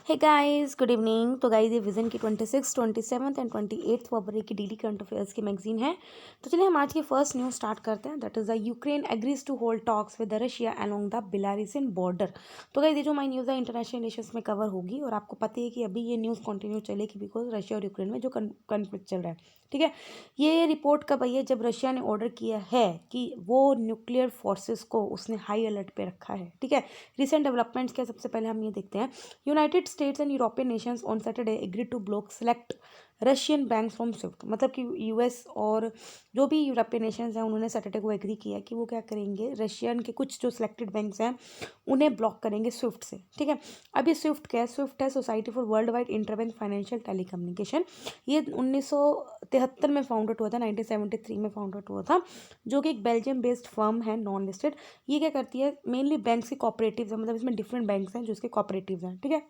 हे guys good evening. तो guys ये vision की 26, 27 एंड 28 फरवरी की डेली करंट अफेयर्स की मैगजीन है। तो चलिए हम आज की फर्स्ट न्यूज़ स्टार्ट करते हैं। That is the Ukraine agrees to hold talks with the Russia along the Belarusian border. तो गाइस ये जो हमारी न्यूज़ है इंटरनेशनल रिलेशंस में कवर होगी और आपको पता है कि अभी ये न्यूज़ कंटिन्यू चलेगी बिकॉज रशिया और यूक्रेन में जो कन्फ्लिक्ट चल रहा है। ठीक है, ये रिपोर्ट कब आई है? जब रशिया ने ऑर्डर किया है कि वो न्यूक्लियर फोर्सेस को उसने हाई अलर्ट पे रखा है। ठीक है, रिसेंट डेवलपमेंट्स क्या, सबसे पहले हम ये देखते हैं। United States and European nations on Saturday agree to block select Russian bank from SWIFT. मतलब कि यूएस और जो भी यूरोपियन नेशंस हैं उन्होंने सैटरडे को एग्री किया कि वो क्या करेंगे, रशियन के कुछ जो सिलेक्टेड बैंक्स हैं उन्हें ब्लॉक करेंगे स्विफ्ट से। ठीक है, अब ये स्विफ्ट क्या है? स्विफ्ट है society for world wide interbank financial telecommunication. ये 1973 में फाउंडेड हुआ था, 1973 में फाउंडेड हुआ था, जो कि एक बेल्जियम बेस्ड फर्म है, नॉन लिस्टेड। ये क्या करती है? मेनली बैंक्स के कॉपरेटिव्स है, मतलब इसमें डिफरेंट बैंक्स हैं जो इसके कॉपरेटिव्स हैं। ठीक है,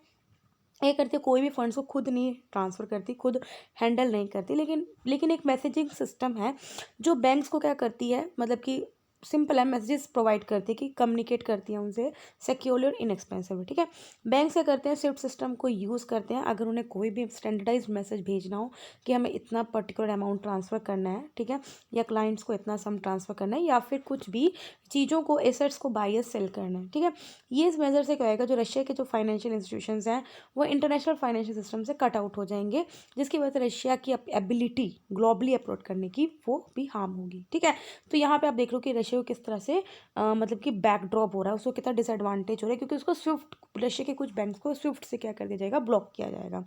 ये करती है, कोई भी फंड्स को खुद नहीं ट्रांसफ़र करती, खुद हैंडल नहीं करती, लेकिन एक मैसेजिंग सिस्टम है जो बैंक्स को क्या करती है, मतलब कि सिंपल है, मैसेजेस प्रोवाइड करती है कि कम्युनिकेट करती है उनसे सिक्योरली और इनएक्सपेंसिव। ठीक है, बैंक्स क्या करते हैं? स्विफ्ट सिस्टम को यूज़ करते हैं अगर उन्हें कोई भी स्टैंडर्डाइज्ड मैसेज भेजना हो कि हमें इतना पर्टिकुलर अमाउंट ट्रांसफ़र करना है। ठीक है, या क्लाइंट्स को इतना सम ट्रांसफ़र करना है, या फिर कुछ भी चीज़ों को, एसेट्स को बाय या सेल करना है। ठीक है, ये इस मेजर से क्या होगा, जो रशिया के जो फाइनेंशियल इंस्टीट्यूशंस हैं वो इंटरनेशनल फाइनेंशियल सिस्टम से कट आउट हो जाएंगे, जिसकी वजह से रशिया की एबिलिटी ग्लोबली अप्रोच करने की वो भी हार्म होगी। ठीक है, तो यहाँ पे आप देख लो कि रशिया को किस तरह से मतलब कि बैकड्रॉप हो रहा है, उसको कितना डिसएडवांटेज हो रहा है, क्योंकि उसको स्विफ्ट, रशिया के कुछ बैंक्स को स्विफ्ट से क्या कर दिया जाएगा? ब्लॉक किया जाएगा।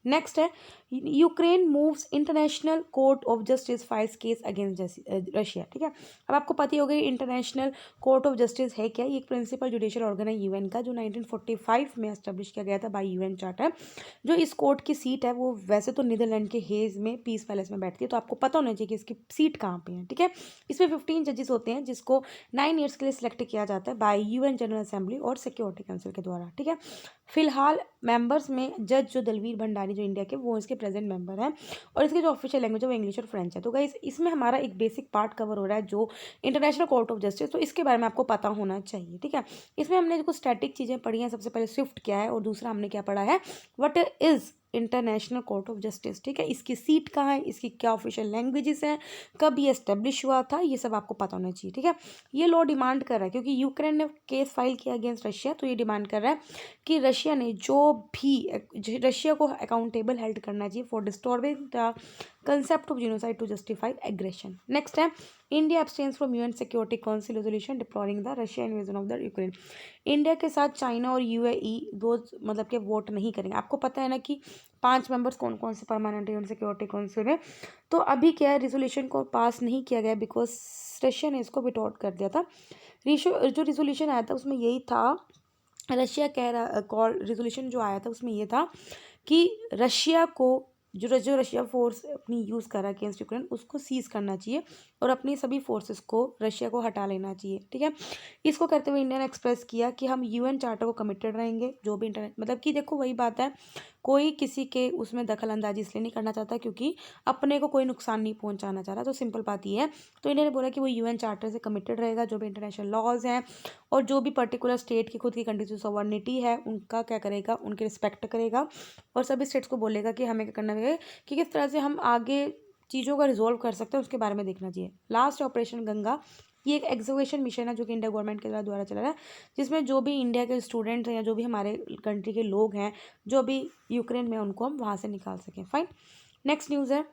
नेक्स्ट है, Ukraine moves international court of justice files case against Russia. ठीक है, अब आपको पता ही होगा इंटरनेशनल कोर्ट ऑफ जस्टिस है क्या? ये एक प्रिंसिपल जुडिशियल ऑर्गन है यूएन का, जो 1945 में एस्टेब्लिश किया गया था बाय यूएन चार्टर। जो इस कोर्ट की सीट है वो वैसे तो नीदरलैंड के हेज में पीस पैलेस में बैठती है, तो आपको पता होना चाहिए कि इसकी सीट कहाँ पे है। ठीक है, इसमें 15 जजेस होते हैं जिसको 9 ईयर्स के लिए सिलेक्ट किया जाता है बाय यूएन जनरल असेंबली और सिक्योरिटी काउंसिल के द्वारा। ठीक है, फिलहाल मेंबर्स में जज जो दलवीर भंडारी जो इंडिया के, वो इसके प्रेजेंट मेंबर हैं, और इसके जो ऑफिशियल लैंग्वेज है वो इंग्लिश और फ्रेंच है। तो गाइस इसमें हमारा एक बेसिक पार्ट कवर हो रहा है जो इंटरनेशनल कोर्ट ऑफ जस्टिस, तो इसके बारे में आपको पता होना चाहिए। ठीक है, इसमें हमने कुछ स्टैटिक चीज़ें पढ़ी हैं, सबसे पहले स्विफ्ट क्या है और दूसरा हमने क्या पढ़ा है, what is international court of justice. ठीक है, इसकी सीट कहाँ है, इसकी क्या ऑफिशियल लैंग्वेजेस हैं, कब ये एस्टेब्लिश हुआ था, ये सब आपको पता होना चाहिए। ठीक है, ये लॉ डिमांड कर रहा है, क्योंकि यूक्रेन ने केस फाइल किया अगेंस्ट रशिया, तो ये डिमांड कर रहा है कि रशिया ने जो भी, रशिया को अकाउंटेबल हेल्ड करना चाहिए for disturbing the concept of genocide to justified aggression. Next है, India abstains from UN Security Council resolution deploring the Russia invasion of the Ukraine. India के साथ चाइना और यूएई दो मतलब के वोट नहीं करेंगे। आपको पता है ना कि 5 मेंबर्स कौन कौन से परमानेंट यूएन सिक्योरिटी काउंसिल में। तो अभी क्या है, रिजोल्यूशन को पास नहीं किया गया बिकॉज रशिया ने इसको विट आउट कर दिया था। जो रिजोल्यूशन आया था उसमें यही था, रशिया कह रहा, कॉल रिजोल्यूशन जो आया था उसमें ये था कि रशिया को, जो रशिया फोर्स अपनी यूज़ कर रहा है अगेंस्ट यूक्रेन, उसको सीज करना चाहिए और अपनी सभी फोर्सेस को रशिया को हटा लेना चाहिए। ठीक है, इसको करते हुए इंडिया ने एक्सप्रेस किया कि हम यूएन चार्टर को कमिटेड रहेंगे, जो भी इंटरनेट, मतलब कि देखो वही बात है, कोई किसी के उसमें दखल अंदाजी इसलिए नहीं करना चाहता क्योंकि अपने को कोई नुकसान नहीं पहुंचाना चाह रहा, तो सिंपल बात ये है। तो इंडिया ने बोला कि वो यूएन चार्टर से कमिटेड रहेगा, जो भी इंटरनेशनल लॉज हैं और जो भी पर्टिकुलर स्टेट की खुद की कंट्री सॉवरेनिटी है उनका क्या करेगा, उनकी रिस्पेक्ट करेगा और सभी स्टेट्स को बोलेगा कि हमें क्या करना है, कि किस तरह से हम आगे चीज़ों का रिजोल्व कर सकते हैं, उसके बारे में देखना चाहिए। लास्ट ऑपरेशन गंगा, ये एक एग्जीक्यूशन मिशन है जो कि इंडिया गवर्नमेंट के द्वारा चला रहा है, जिसमें जो भी इंडिया के स्टूडेंट्स हैं या जो भी हमारे कंट्री के लोग हैं जो भी यूक्रेन में, उनको हम वहाँ से निकाल सकें। फाइन, नेक्स्ट न्यूज़ है,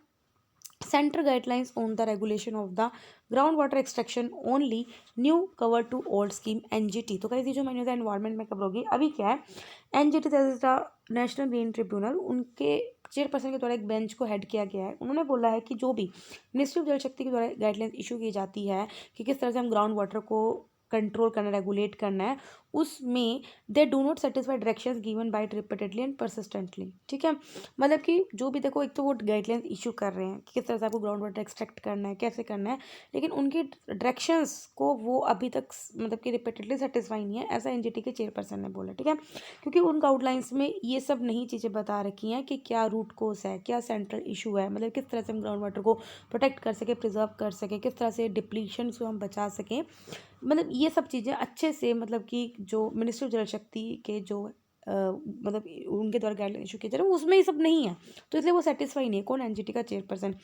centre guidelines on the regulation of the ground water extraction only new cover to old scheme NGT. तो कहीं जो मैंने एनवायरमेंट में कवर होगी, अभी क्या है, NGT that is the national green tribunal, उनके चेयरपर्सन के द्वारा एक बेंच को हेड किया गया है। उन्होंने बोला है कि जो भी मिनिस्ट्री ऑफ जल शक्ति के द्वारा गाइडलाइंस इशू की जाती है कि किस तरह से हम ग्राउंड वाटर को कंट्रोल करना, रेगुलेट करना है, उसमें they do not satisfy directions given by repeatedly and persistently. ठीक है, मतलब कि जो भी, देखो एक तो वो गाइडलाइंस इशू कर रहे हैं कि किस तरह से आपको ग्राउंड वाटर एक्सट्रैक्ट करना है, कैसे करना है, लेकिन उनकी डायरेक्शंस को वो अभी तक मतलब कि रिपीटेडली सेटिस्फाई नहीं है, ऐसा एनजीटी के चेयरपर्सन ने बोला। ठीक है, क्योंकि उन गाइडलाइंस में ये सब नई चीज़ें बता रखी हैं कि क्या रूट कोस है, क्या सेंट्रल इशू है, मतलब किस तरह से हम ग्राउंड वाटर को प्रोटेक्ट कर सकें, प्रिजर्व कर सकें, किस तरह से डिप्लीशन को हम बचा सकें, मतलब ये सब चीज़ें अच्छे से, मतलब कि जो मिनिस्ट्री ऑफ जल शक्ति के जो मतलब उनके द्वारा गाइडलाइन इशू किया जा रहा है, उसमें ये सब नहीं है, तो इसलिए वो सेटिस्फाई नहीं है। कौन? एनजीटी का चेयरपर्सन।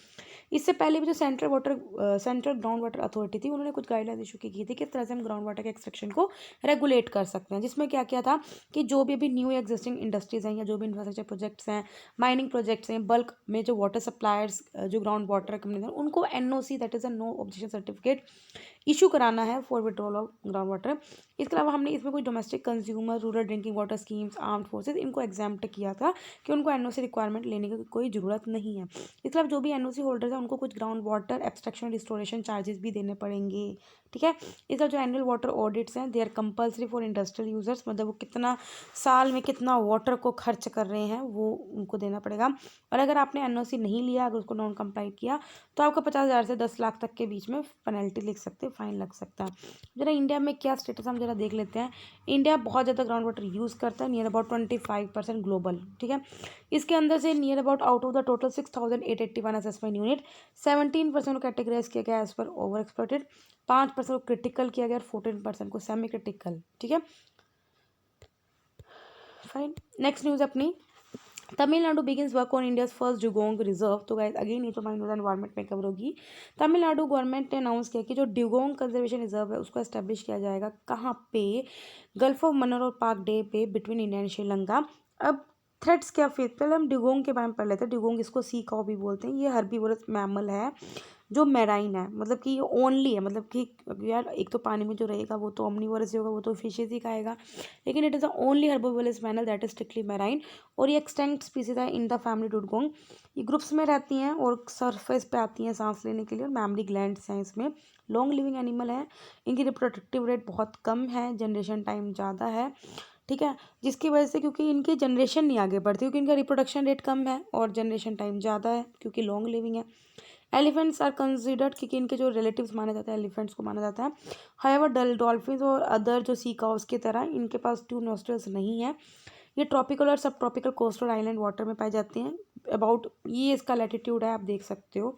इससे पहले भी जो सेंट्रल ग्राउंड वाटर अथॉरिटी थी, उन्होंने कुछ गाइडलाइन इशू की थी किस तरह से हम ग्राउंड वाटर के एक्सट्रैक्शन को रेगुलेट कर सकते हैं, जिसमें क्या किया था कि जो भी अभी न्यू एग्जिस्टिंग इंडस्ट्रीज हैं या जो भी इंफ्रास्ट्रक्चर प्रोजेक्ट्स हैं, माइनिंग प्रोजेक्ट्स हैं, बल्क में जो वाटर सप्लायर्स जो ग्राउंड वाटर कंपनी हैं, उनको NOC that is a no objection certificate issue कराना है for withdrawal of ground water. इसके अलावा हमने इसमें कोई domestic consumer, rural drinking water schemes, armed forces, इनको एग्जाम्प्ट किया था कि उनको एनओसी रिक्वायरमेंट लेने की कोई ज़रूरत नहीं है। इसके अलावा जो भी एनओसी होल्डर्स हैं उनको कुछ ground water extraction restoration charges भी देने पड़ेंगे, ठीक है। इसका जो एनुअल वाटर ऑडिट्स हैं they are compulsory for industrial users, मतलब वो कितना साल में कितना वाटर को खर्च कर रहे हैं वो उनको देना पड़ेगा। और अगर आपने एनओसी नहीं लिया, अगर उसको नॉन कंप्लाई किया, तो आपका 50,000 से 10 लाख तक के बीच में पेनल्टी लिख सकते हैं, फाइन लग सकता है। जरा इंडिया में क्या स्टेटस हम जरा देख लेते हैं। इंडिया बहुत ज़्यादा ग्राउंड वाटर यूज़ करता है, नियर अबाउट 25% ग्लोबल, ठीक है। इसके अंदर से near about out of the total 6,881 assessment unit 17% को कैटेगराइज किया गया एज पर ओवर एक्सप्लॉटेड, 5% को क्रिटिकल किया गया और 14% को सेमी क्रिटिकल, ठीक है। फाइन, नेक्स्ट न्यूज़ अपनी, Tamil Nadu begins work on India's first dugong reserve. तो गाइस अगेन ये तो माइंड एनवायरमेंट में कवर होगी। तमिलनाडु गवर्नमेंट ने अनाउंस किया कि जो ड्यूगोंग कंजर्वेशन रिजर्व है उसको एस्टेब्लिश किया जाएगा कहाँ पे? गल्फ ऑफ मन्नार और पाक डे पे बिटवीन इंडिया एंड श्रीलंका। अब थ्रेट्स क्या फेस, पहले हम ड्यूगोंग के बारे में पढ़ लेते हैं। ड्यूगोंग इसको सी काउ भी बोलते हैं, ये हर्बीवोरस मैमल है जो मैराइन है, मतलब कि ये ओनली है, मतलब कि यार एक तो पानी में जो रहेगा वो तो ओमनीवोरस ही होगा, वो तो फिशेज ही खाएगा, लेकिन it is the only herbivorous mammal that is strictly marine. और ये एक्सटेंट स्पीसीज है इन द फैमिली डुगोंग। ये ग्रुप्स में रहती हैं और सरफेस पे आती हैं सांस लेने के लिए, और मैमरी ग्लैंड्स हैं इसमें। लॉन्ग लिविंग एनिमल है, इनकी रिप्रोडक्टिव रेट बहुत कम है, जनरेशन टाइम ज़्यादा है, ठीक है। जिसकी वजह से क्योंकि इनकी जनरेशन नहीं आगे बढ़ती, क्योंकि इनका रिप्रोडक्शन रेट कम है और जनरेशन टाइम ज़्यादा है क्योंकि लॉन्ग लिविंग है। एलिफेंट्स आर कंसिडर्ड, क्योंकि इनके जो रिलेटिव्स माने जाते हैं एलिफेंट्स को माना जाता है। हाउएवर डॉल्फिन्स और अदर जो सी काउस की तरह इनके पास टू नोस्ट्रल्स नहीं है। ये ट्रॉपिकल और सब ट्रॉपिकल कोस्टल आइलैंड वाटर में पाई जाती हैं। अबाउट ये इसका लैटिट्यूड है, आप देख सकते हो।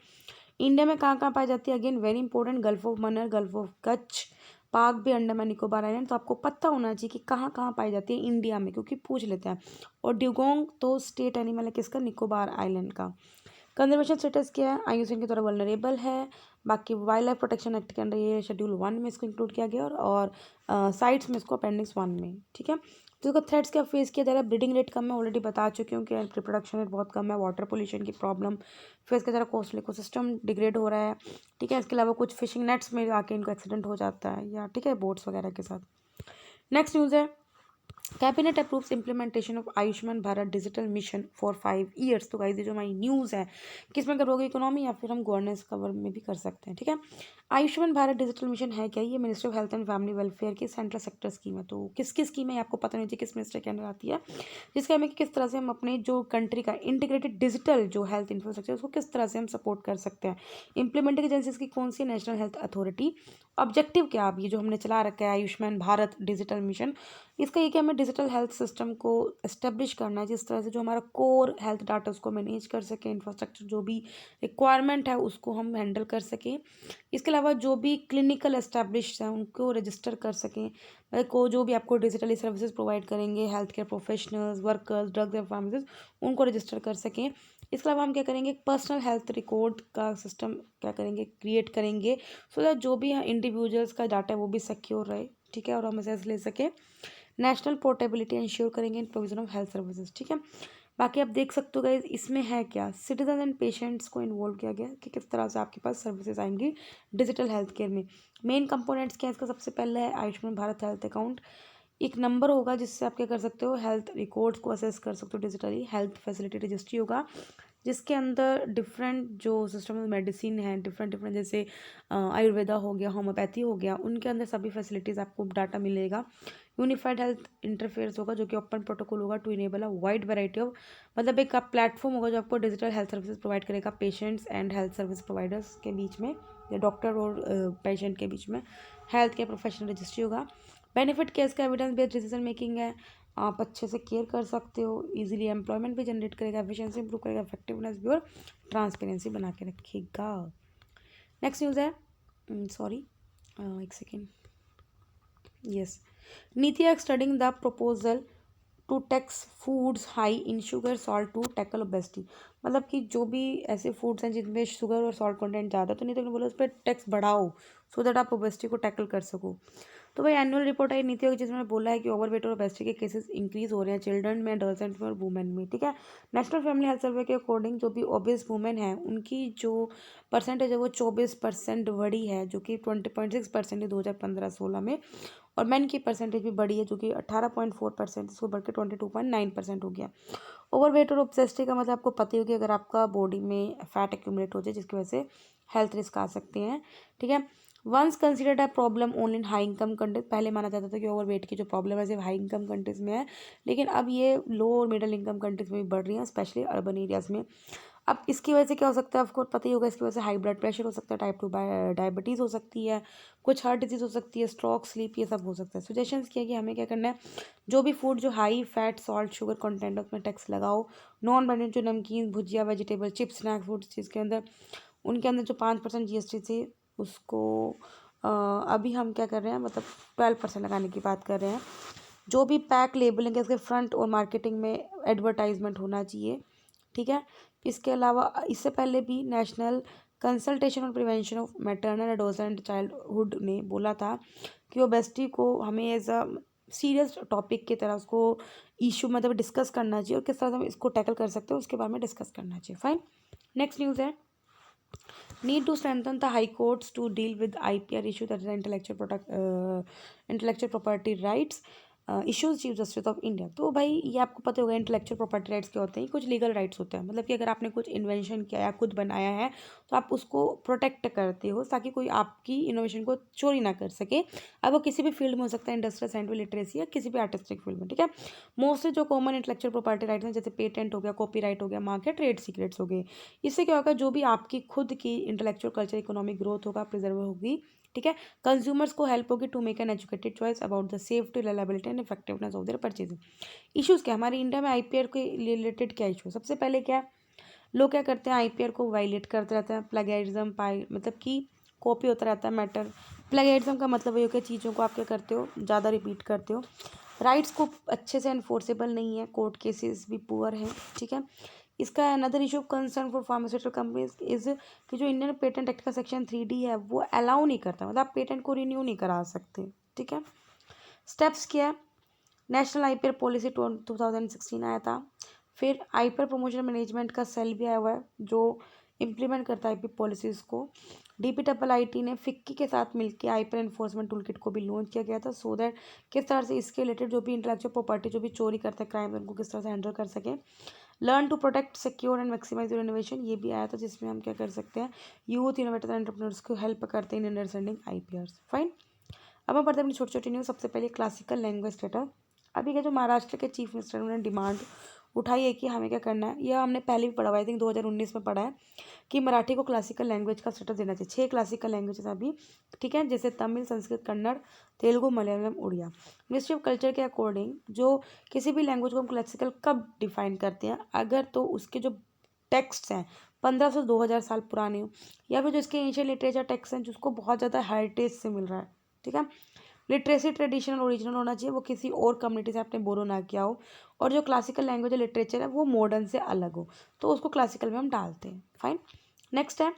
इंडिया में कहाँ कहाँ पाई जाती है? Again very important, gulf of Mannar, gulf of Kutch, पाक भी, अंडमान निकोबार आइलैंड। तो आपको पता होना चाहिए कि कहाँ कहाँ पाई जाती है इंडिया में, क्योंकि पूछ लेते हैं। और ड्यूगोंग तो स्टेट एनिमल है किसका? निकोबार आइलैंड का। कंजर्वेशन स्टेटस क्या है? आईयूसीएन के द्वारा वल्नरेबल है। बाकी वाइल्ड लाइफ प्रोटेक्शन एक्ट के अंदर ये शेड्यूल 1 में इसको इंक्लूड किया गया, और साइट्स में इसको अपेंडिक्स 1 में, ठीक है। तो इसका थ्रेट्स क्या फेस किया जा रहा है? ब्रीडिंग रेट कम है, ऑलरेडी बता चुकी हूँ कि रिप्रोडक्शन रेट बहुत कम है, वाटर पोल्यूशन की प्रॉब्लम फेस किया जा रहा है, कोस्टल इकोसिस्टम डिग्रेड हो रहा है, ठीक है। इसके अलावा कुछ फिशिंग नेट्स में आके इनको एक्सीडेंट हो जाता है, या ठीक है बोट्स वगैरह के साथ। नेक्स्ट न्यूज़ है, cabinet approves implementation of Ayushman Bharat digital mission for 5 years. तो गाइस ये जो हमारी न्यूज़ है, किसमें करोगे? इकोनॉमी या फिर हम गवर्नेंस कवर में भी कर सकते हैं, ठीक है। आयुष्मान भारत डिजिटल मिशन है क्या? ये ministry of health and family welfare की सेंट्रल सेक्टर स्कीम है। तो किसकी स्कीम है आपको पता नहीं चाहिए किस मिनिस्टर के अंदर आती है, जिसका हमें कि किस तरह से हम अपने जो कंट्री का इंटीग्रेटेड डिजिटल जो हेल्थ इंफ्रास्ट्रक्चर उसको किस तरह से हम सपोर्ट कर सकते हैं। इंप्लीमेंटिंग एजेंसीज की कौन सी? National health authority. ऑब्जेक्टिव क्या? अब ये जो हमने चला रखा है आयुष्मान भारत डिजिटल मिशन, इसका ये कि हमें डिजिटल हेल्थ सिस्टम को इस्टेब्लिश करना है, जिस तरह से जो हमारा कोर हेल्थ डाटा उसको मैनेज कर सकें, इंफ्रास्ट्रक्चर जो भी रिक्वायरमेंट है उसको हम हैंडल कर सकें। इसके अलावा जो भी क्लिनिकल एस्टेब्लिश हैं उनको रजिस्टर कर सकें, को जो भी आपको डिजिटली सर्विसेज प्रोवाइड करेंगे, health care professionals, workers, drugs and pharmacist, उनको रजिस्टर कर सकें। इसके अलावा हम क्या करेंगे? पर्सनल हेल्थ रिकॉर्ड का सिस्टम क्या करेंगे? क्रिएट करेंगे, सो दैट जो भी इंडिविजुअल्स का डाटा है वो भी सिक्योर रहे, ठीक है, और हम एसेस ले सकें। नेशनल पोर्टेबिलिटी इंश्योर करेंगे इन प्रोविजन ऑफ हेल्थ सर्विसेज, ठीक है। बाकी आप देख सकते हो गाइस इसमें है क्या, सिटीजन एंड पेशेंट्स को इन्वॉल्व किया गया कि किस तरह से आपके पास सर्विसेज आएंगी डिजिटल हेल्थ केयर में। मेन कंपोनेंट्स क्या है इसका? सबसे पहले है आयुष्मान भारत हेल्थ अकाउंट। एक नंबर होगा जिससे आप क्या कर सकते हो? हेल्थ रिकॉर्ड्स को असेस कर सकते हो डिजिटली। हेल्थ फैसिलिटी रजिस्ट्री होगा जिसके अंदर डिफरेंट जो सिस्टम मेडिसिन है, डिफरेंट डिफरेंट, जैसे आयुर्वेदा हो गया, होम्योपैथी हो गया, उनके अंदर सभी फैसिलिटीज़ आपको डाटा मिलेगा। यूनिफाइड हेल्थ इंटरफेस होगा जो कि ओपन प्रोटोकॉल होगा to enable a wide variety of, मतलब एक प्लेटफॉर्म होगा जो आपको डिजिटल हेल्थ सर्विसेज प्रोवाइड करेगा patients and health service providers के बीच में, या डॉक्टर और पेशेंट के बीच में। हेल्थ केयर प्रोफेशनल रजिस्ट्री होगा। बेनिफिट केस का एविडेंस बेस्ड डिसीजन मेकिंग है, आप अच्छे से केयर कर सकते हो, इजीली एम्प्लॉयमेंट भी जनरेट करेगा, एफिशिएंसी इंप्रूव करेगा, इफेक्टिवनेस भी और ट्रांसपेरेंसी बना के रखेगा। नेक्स्ट न्यूज़ है, सॉरी एक second, yes, Niti Aayog studying the proposal to tax foods high in sugar salt to tackle obesity. मतलब कि जो भी ऐसे फूड्स हैं जिनमें शुगर और सॉल्ट कंटेंट ज़्यादा, तो नहीं तो बोला उस पर टैक्स बढ़ाओ सो दैट आप ओबेसिटी को टैकल कर सको। तो भाई एनुअल रिपोर्ट आई नीति आयोग जिसमें बोला है कि ओवरवेट और ओबेसिटी के केसेस इंक्रीज हो रहे हैं चिल्ड्रन में, एडोलसेंट में और वुमेन में। ठीक है, नेशनल फैमिली हेल्थ सर्वे के अकॉर्डिंग जो भी ओबेस वुमेन है उनकी जो परसेंटेज है वो 24% बढ़ी है, जो कि 20.6% है 2015-16 में। और मैन की परसेंटेज भी बढ़ी है, जो कि 18.4%, इसको बढ़ के 22.9% हो गया। ओवरवेट और ओबेसिटी का मतलब आपको पता ही होगी, अगर आपका बॉडी में फैट एक्यूमुलेट हो जाए जिसकी वजह से हेल्थ रिस्क आ सकते हैं। ठीक है, once considered a problem only in high income countries. पहले माना जाता था कि ओवरवेट की जो प्रॉब्लम है सिर्फ हाई इनकम कंट्रीज में है, लेकिन अब ये लो और मिडिल इनकम कंट्रीज में भी बढ़ रही है, स्पेशली अर्बन एरियाज में। अब इसकी वजह से क्या हो सकता है, आपको पता ही होगा, इसकी वजह से हाई ब्लड प्रेशर हो सकता है, टाइप 2 डायबिटीज़ हो सकती है, कुछ हार्ट डिजीज़ हो सकती है, स्ट्रोक, स्लीप, ये सब हो सकता है। सजेशंस किया कि हमें क्या करना है, जो भी फूड जो high fat salt sugar content है उसमें टैक्स लगाओ। नॉन ब्रांडेड जो नमकीन भुजिया वेजिटेबल चिप्स स्नैक्स फूड जिसके अंदर उनके अंदर जो 5% GST थी उसको अभी हम क्या कर रहे हैं, मतलब 12% लगाने की बात कर रहे हैं। जो भी पैक लेबलिंग है उसके फ्रंट और मार्केटिंग में एडवर्टाइजमेंट होना चाहिए। ठीक है, इसके अलावा इससे पहले भी नेशनल कंसल्टेशन और prevention of maternal adolescent childhood ने बोला था कि ओबेसिटी को हमें एज अ सीरियस टॉपिक की तरह उसको इशू मतलब डिस्कस करना चाहिए, और किस तरह से हम इसको टैकल कर सकते हैं उसके बारे में डिस्कस करना चाहिए। फाइन, नेक्स्ट न्यूज़ है need to strengthen the high courts to deal with IPR issue, that is intellectual property rights issues chief justice of India. तो भाई ये आपको पता होगा इंटेलेक्चुअल प्रॉपर्टी राइट्स क्या होते हैं, कुछ लीगल राइट्स होते हैं। मतलब कि अगर आपने कुछ इन्वेंशन किया या खुद बनाया है तो आप उसको प्रोटेक्ट करते हो ताकि कोई आपकी इनोवेशन को चोरी ना कर सके। अब वो किसी भी फील्ड में हो सकता है, इंडस्ट्रियल साइंटिफिक लिटरेसी या किसी भी आर्टिस्टिक फील्ड में। ठीक है, मोस्टली जो कॉमन इंटेलेक्चुअल प्रॉपर्टी राइट्स हैं जैसे पेटेंट हो गया, कॉपीराइट हो गया, मार्क या ट्रेड सीक्रेट्स हो गए, इससे क्या होगा, जो भी आपकी खुद की इंटेलेक्चुअल कल्चर इकोनॉमिक ग्रोथ होगा प्रिजर्व होगी। ठीक है, कंज्यूमर्स को हेल्प होगी to make an educated choice about the safety, reliability and effectiveness of their purchasing. Issues क्या हमारे इंडिया में IPR के रिलेटेड क्या इशू, सबसे पहले क्या लोग क्या करते हैं, IPR को वायलेट करते रहते हैं। प्लेगरिज्म मतलब कि कॉपी होता रहता है मैटर। प्लेगरिज्म का मतलब ये हो कि चीज़ों को आप क्या करते हो, ज़्यादा रिपीट करते हो। राइट्स को अच्छे से इन्फोर्सेबल नहीं है, कोर्ट केसेस भी पुअर हैं। ठीक है, इसका another issue concern for pharmaceutical companies is कि जो इंडियन पेटेंट एक्ट का सेक्शन 3D है वो अलाउ नहीं करता, मतलब आप पेटेंट को रिन्यू नहीं करा सकते। ठीक है, स्टेप्स क्या है, नेशनल IPR पॉलिसी 2016 आया था। फिर IPR प्रमोशन मैनेजमेंट का सेल भी आया हुआ है जो इम्प्लीमेंट करता है IPR पॉलिसीज़ को। DPIIT ने फिक्की के साथ मिलकर IPR एनफोर्समेंट टूल किट को भी लॉन्च किया गया था, सो दैट किस तरह से इसके रिलेटेड जो भी इंटेलेक्चुअल प्रॉपर्टी जो भी चोरी करते हैं क्राइम, उनको किस तरह से हैंडल कर सकें। Learn to protect secure and maximise your innovation, ये भी आया था जिसमें हम क्या कर सकते हैं, यूथ इनोवेटर एंटरप्रेन्योर्स को हेल्प करते हैं इन अंडरस्टैंडिंग IPRs। फाइन, अब हम पढ़ते हैं अपनी छोटी छोटी न्यूज़। सबसे पहले क्लासिकल लैंग्वेज स्टेटस। अभी के जो महाराष्ट्र के चीफ मिनिस्टर उन्होंने डिमांड उठाई है कि हमें क्या करना है, यह हमने पहले भी पढ़ा हुआ, आई थिंक 2019 में पढ़ा है कि मराठी को क्लासिकल लैंग्वेज का स्टेटस देना चाहिए। 6 क्लासिकल लैंग्वेजेस अभी। ठीक है, जैसे Tamil, Sanskrit, Kannada, Telugu, Malayalam, Odia. Ministry of culture के अकॉर्डिंग जो किसी भी लैंग्वेज को हम क्लासिकल कब डिफाइन करते हैं, अगर तो उसके जो टेक्स्ट हैं 1500 से 2000 साल पुराने हो, या फिर जो इसके एंशिएंट लिटरेचर टेक्स्ट हैं जिसको बहुत ज़्यादा हेरिटेज से मिल रहा है। ठीक है, लिटरेसी ट्रेडिशनल ओरिजिनल होना चाहिए, वो किसी और कम्युनिटी से आपने बोरो ना किया हो, और जो क्लासिकल लैंग्वेज और लिटरेचर है वो मॉडर्न से अलग हो, तो उसको क्लासिकल में हम डालते हैं। फाइन, नेक्स्ट है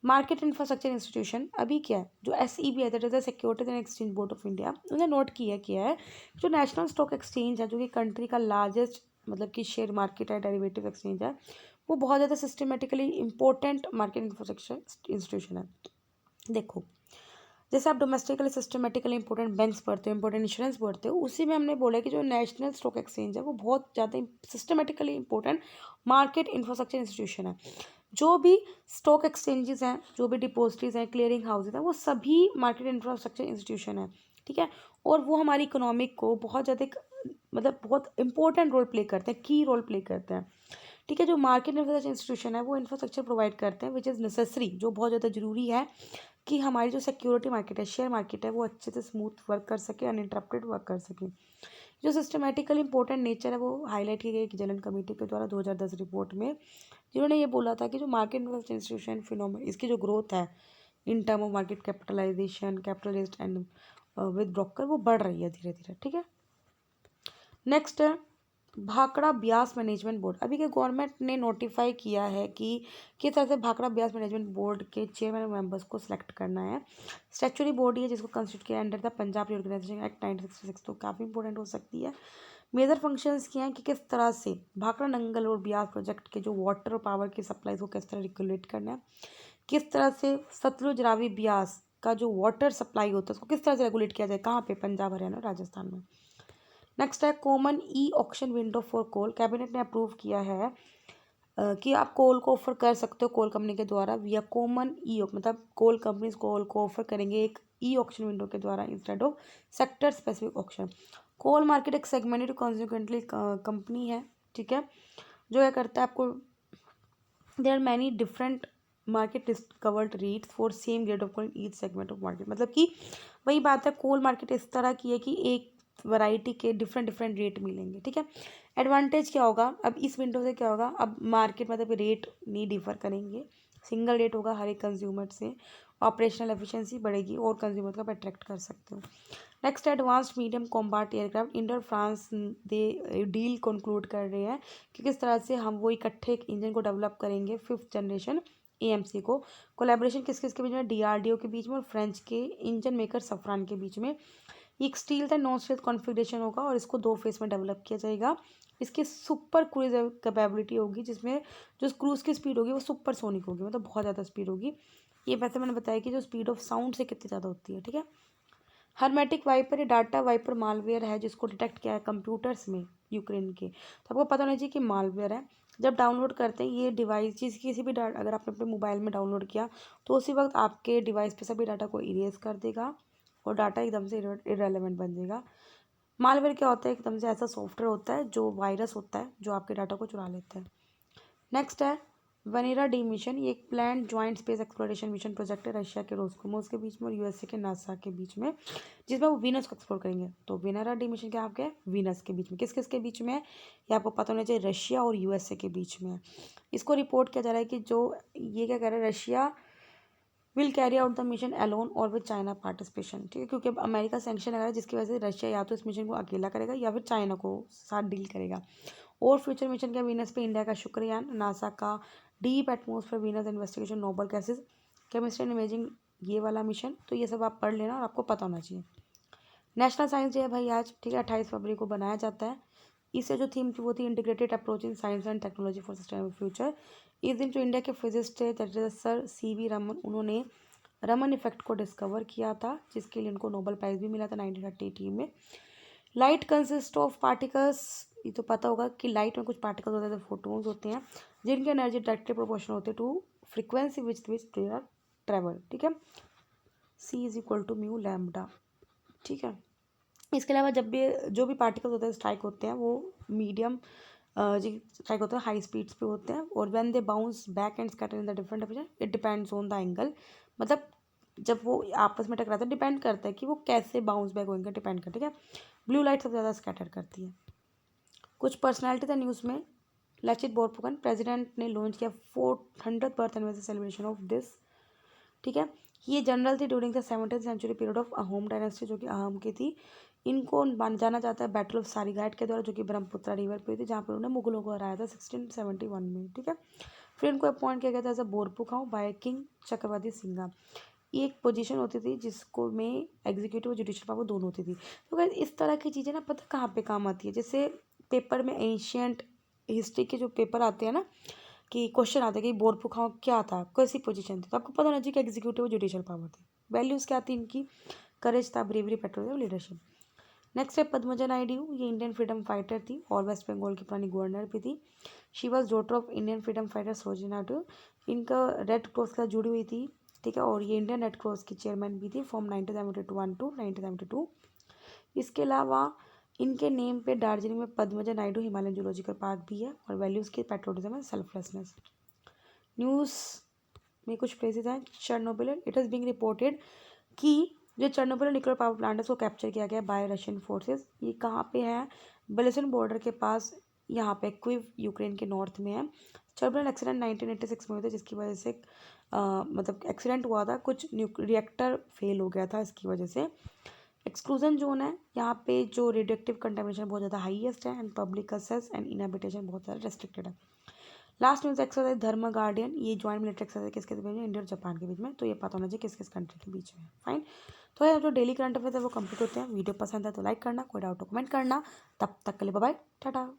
मार्केट इंफ्रास्ट्रक्चर इंस्टीट्यूशन। अभी क्या है, जो SEBI है, that is the securities and exchange board of India, उन्होंने नोट किया है जो नेशनल स्टॉक एक्सचेंज है, जो कि कंट्री का लार्जेस्ट मतलब कि शेयर मार्केट है, डेरिवेटिव एक्सचेंज है, वो बहुत ज़्यादा systematically important market infrastructure institution है। देखो, जैसे आप डोमेस्टिकली सिस्टमेटिकली इंपॉर्टेंट बैंक्स पढ़ते हो, इंपॉर्टेंट इंश्योरेंस पढ़ते हो, उसी में हमने बोला कि जो नेशनल स्टॉक एक्सचेंज है वो बहुत ज़्यादा systematically important market infrastructure institution है। जो भी स्टॉक एक्सचेंजेस हैं, जो भी डिपॉजिटरीज हैं, क्लियरिंग हाउसेज हैं, वो सभी मार्केट इंफ्रास्ट्रक्चर इंस्टीट्यूशन है। ठीक है, और वो हमारी इकोनॉमिक को बहुत ज़्यादा मतलब बहुत इंपॉर्टेंट रोल प्ले करते हैं, की रोल प्ले करते हैं। ठीक है, जो मार्केट इंफ्रास्ट्रक्चर इंस्टीट्यूशन है वो इंफ्रास्ट्रक्चर प्रोवाइड करते हैं विच इज़ नेसेसरी, जो बहुत ज़्यादा जरूरी है कि हमारी जो सिक्योरिटी मार्केट है, शेयर मार्केट है, वो अच्छे से स्मूथ वर्क कर सके, अनइंटरप्टेड वर्क कर सके। जो सिस्टमेटिकली इंपॉर्टेंट नेचर है वो हाईलाइट की गई जलन कमेटी के द्वारा 2010 रिपोर्ट में, जिन्होंने ये बोला था कि जो मार्केट इंस्टीट्यूशन फिनोमेना, इसकी जो ग्रोथ है in term of market capitalisation, capital raised and with broker, वो बढ़ रही है धीरे धीरे। ठीक है, नेक्स्ट है भाखड़ा ब्यास मैनेजमेंट बोर्ड, अभी के गवर्नमेंट ने नोटिफाई किया है कि किस तरह से भाखड़ा ब्यास मैनेजमेंट बोर्ड के चेयरमैन और मेंबर्स को सिलेक्ट करना है। स्टैचुरी बॉडी है जिसको कंस्टिट्यूट किया under the Punjab reorganisation act 1966, तो काफ़ी इंपॉर्टेंट हो सकती है। मेजर फंक्शंस क्या हैं कि किस तरह से भाखड़ा नंगल और ब्यास प्रोजेक्ट के जो वाटर और पावर की सप्लाई को किस तरह रेगुलेट करना है, किस तरह से सतलुज रावी ब्यास का जो वाटर सप्लाई होता है उसको किस तरह से रेगुलेट किया जाए, कहाँ पे, पंजाब हरियाणा राजस्थान में। नेक्स्ट है common e auction window for coal, cabinet ने अप्रूव किया है कि आप कोल को ऑफर कर सकते हो कोल कंपनी के द्वारा विया कॉमन ई, मतलब कोल कंपनीज कोल को ऑफर करेंगे एक ई ऑक्शन विंडो के द्वारा instead of sector specific auction. Coal market एक सेगमेंटेड कॉन्सिक्वेंटली कंपनी है, ठीक है, जो क्या करता है आपको, there are many different market discovered rates for same rate of coal each segment of market, मतलब कि वही बात है, कोल मार्केट इस तरह की है कि एक वैरायटी के डिफरेंट डिफरेंट रेट मिलेंगे, ठीक है। एडवांटेज क्या होगा अब इस विंडो से, क्या होगा, अब मार्केट मतलब रेट नहीं डिफर करेंगे, सिंगल रेट होगा हर एक कंज्यूमर से, ऑपरेशनल एफिशिएंसी बढ़ेगी और कंज्यूमर को आप अट्रैक्ट कर सकते हो। Next advanced medium combat aircraft, India और फ्रांस दे डील कंक्लूड कर रहे हैं कि किस तरह से हम वो इकट्ठे एक इंजन को डेवलप करेंगे 5th जनरेशन AMC को। कोलैबोरेशन किस किस के बीच में, DRDO के बीच में और फ्रेंच के इंजन मेकर सफरान के बीच में। ये एक स्टील था नॉन स्टील कॉन्फ़िगरेशन होगा और इसको 2 फेस में डेवलप किया जाएगा। इसकी सुपर क्रूज कैपेबिलिटी होगी जिसमें जो क्रूज़ की स्पीड होगी वो सुपर सोनिक होगी, मतलब बहुत ज़्यादा स्पीड होगी। ये वैसे मैंने बताया कि जो स्पीड ऑफ साउंड से कितनी ज़्यादा होती है, ठीक है। हर्मेटिक वाइपर, ये डाटा वाइपर मालवेयर है जिसको डिटेक्ट किया है कंप्यूटर्स में यूक्रेन के, तो आपको पता होना चाहिए कि मालवेयर है। जब डाउनलोड करते हैं ये डिवाइस, चीज़ किसी भी डाटा अगर आपने अपने मोबाइल में डाउनलोड किया तो उसी वक्त आपके डिवाइस पे सभी डाटा को इरेज कर देगा और डाटा एकदम से इरेलीवेंट बन जाएगा। मालवेयर क्या होता है, एकदम से ऐसा सॉफ्टवेयर होता है जो वायरस होता है जो आपके डाटा को चुरा लेता है। नेक्स्ट है वनीरा डी मिशन, ये एक plan joint space exploration mission project है रशिया के रोस्कोमोस के बीच में और USA के नासा के बीच में, जिसमें वो वीनस को एक्सप्लोर करेंगे। तो वेनेरा डी मिशन क्या आपके वीनस के बीच में, किस किस के बीच में है ये आपको पता होना चाहिए, रशिया और USA के बीच में है। इसको रिपोर्ट किया जा रहा है कि जो ये क्या कह रहा है, Russia will carry out the mission alone और विद चाइना पार्टिसिपेशन, ठीक है, क्योंकि अब अमेरिका सैंक्शन लगा है जिसकी वजह से रशिया या तो इस मिशन को अकेला करेगा या फिर चाइना को साथ डील करेगा। और फ्यूचर मिशन क्या, वीनस पे इंडिया का शुक्रयान, नासा का deep atmosphere Venus investigation, noble gases, chemistry and imaging, ये वाला मिशन, तो ये सब आप पढ़ लेना और आपको पता होना चाहिए। नेशनल साइंस डे है भाई आज, ठीक है, 28 फरवरी को बनाया जाता है। इससे जो थीम थी वो थी integrated approach in science and technology for sustainable future. इस दिन जो इंडिया के फिजिस्ट थे that is sir CV Raman, उन्होंने रमन इफेक्ट को डिस्कवर किया था जिसके लिए उनको नोबेल प्राइज़ भी मिला था 1930 में। लाइट कंसिस्ट ऑफ पार्टिकल्स, ये तो पता होगा कि लाइट में कुछ पार्टिकल्स होते हैं, फोटोन्स होते हैं जिनकी एनर्जी डायरेक्टली प्रोपोर्शनल होती है to frequency which they are travel, ठीक है, C = μ लैम्बडा, ठीक है। इसके अलावा जब भी जो भी पार्टिकल्स होते हैं स्ट्राइक होते हैं वो मीडियम जी स्ट्राइक होते हैं हाई स्पीड्स पे होते हैं और when they bounce back and scatter in the different direction it depends on the angle, मतलब जब वो आपस में टकराते हैं डिपेंड करता है कि वो कैसे बाउंस बैक होंगे, डिपेंड करता है, ठीक है। ब्लू लाइट सबसे ज़्यादा स्कैटर करती है। कुछ पर्सनैलिटी था न्यूज़ में, लचित बोरफुकन प्रेसिडेंट ने लॉन्च किया 400th birth anniversary celebration of this, ठीक है। ये जनरल थी during the 17th century period of Ahom dynasty जो कि अहोम की थी। इनको जाना जाता है बैटल ऑफ सारीघाट के द्वारा जो कि ब्रह्मपुत्रा रिवर पे थी जहाँ पर उन्होंने मुगलों को हराया था 1671 में, ठीक है। फिर इनको अपॉइंट किया गया था एज अ बोरपुखाओ बाय किंग चक्रवर्ती सिंघा। ये एक पोजीशन होती थी जिसको में एग्जीक्यूटिव और जुडिशियल पावर दोनों होती थी। तो अगर इस तरह की चीज़ें ना पता कहाँ पे काम आती है, जैसे पेपर में एंशियंट हिस्ट्री के जो पेपर आते हैं ना कि क्वेश्चन आता है कि बोरपुखाओ क्या था, कैसी पोजीशन थी, तो आपको पता होना चाहिए कि एग्जीक्यूटिव और जुडिशियल पावर थी। वैल्यूज़ क्या थी इनकी, करेज था, ब्रेवरी, पेट्रोलियम, लीडरशिप। नेक्स्ट है पद्मजा नायडू, ये इंडियन फ्रीडम फाइटर थी और वेस्ट बंगाल की पुरानी गवर्नर भी थी। She was daughter of Indian freedom fighter Sarojini Naidu. इनका रेड क्रॉस के साथ जुड़ी हुई थी, ठीक है, और ये इंडियन रेड क्रॉस की चेयरमैन भी थी फ्रॉम 1971 टू 1972। इसके अलावा इनके नेम पे दार्जिलिंग में Padmaja Naidu Himalayan zoological park भी है और वैल्यूज़ की पेट्रोलिज्म एंड सेल्फलेसनेस। न्यूज़ में कुछ प्लेसेस हैं, Chernobyl, it is being reported कि जो चेरनोबिल न्यूक्लियर पावर प्लांट है उसको कैप्चर किया गया बाय रशियन फोर्सेस। ये कहाँ पे है, बेलारूस बॉर्डर के पास, यहाँ पे क्विव यूक्रेन के नॉर्थ में है। चेरनोबिल एक्सीडेंट 1986 में हुआ था जिसकी वजह से मतलब एक्सीडेंट हुआ था, कुछ रिएक्टर फेल हो गया था इसकी वजह से। एक्सक्लूजन जोन है, यहाँ पे जो रेडियो एक्टिव कंटेमिनेशन बहुत ज़्यादा हाईएस्ट है एंड पब्लिक एक्सेस एंड इनहैबिटेशन बहुत ज़्यादा रेस्ट्रिक्टेड है। लास्ट न्यूज़ एक्सरसाइज धर्म गार्डियन, ये जॉइंट मिलिट्री एक्सरसाइज किसके बीच में, इंडिया और जापान के बीच में, तो ये पता होना चाहिए किस किस कंट्री के बीच में। फाइन, तो यार जो डेली करंट अफेयर्स है वो कंप्लीट होते हैं। वीडियो पसंद है तो लाइक करना, कोई डाउट हो कमेंट करना। तब तक के लिए बाय बाय, टाटा।